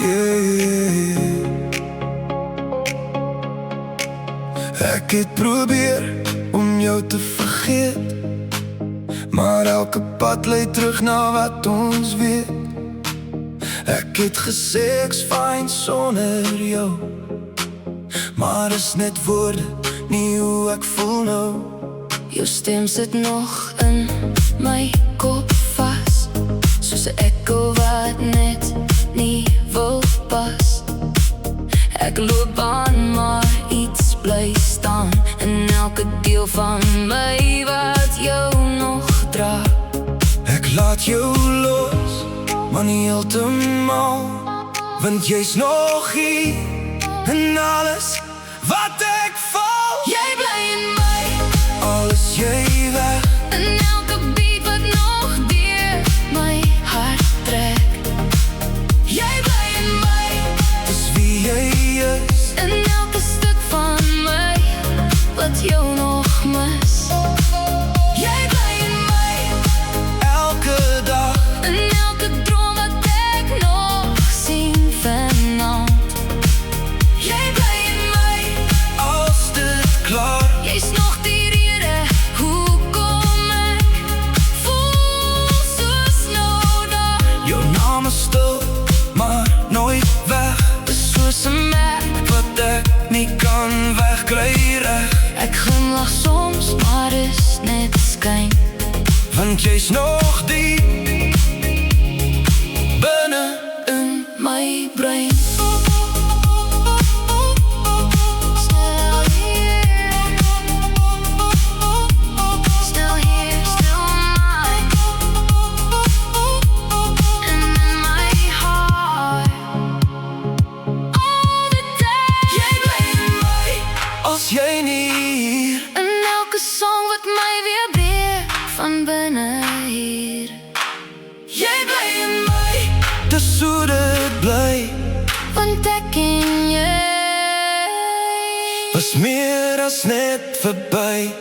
yeah. Ek het probeer om jou te vergeet, maar elke pad lei terug na wat ons weet. Ek het gesê ek's fyn sonder jou, maar is net woorde, nie hoe ek voel nou. Jou stem sit nog in my kop vas, soos 'n ekko wat net nie wil pas. Ek loop aan, maar iets bly staan in elke deel van my wat jou nog dra. Ek laat jou los, maar nie heeltemal, want jy's nog hier in alles wat ek val. Jy bly in my, al is jy weg, in elke beat wat nog deur my hart trek. Jy bly in my, dis wie jy is, in elke stuk van my wat jou nog mis. Jy bly in my, elke dag, in elke droom wat ek nog sien vanaand. Jy bly in my, als dit klaar. jy's nog die rede hoekom ek voel soos nodig. Jou naam is stil, maar nooit weg, Dis soos 'n merk, wat ek nie kan wegkry reg. ek glimlag soms, maar is net skyn. Want jy's nog diep binne In my brein. Still here, still here, still mine. And in my heart, all the time. Jy bly in my, als jy nie hier. in elke song wat my vibreer van binne hier. Jy bly in my, Dis hoe dit bly, want ek en jy was meer as net verby.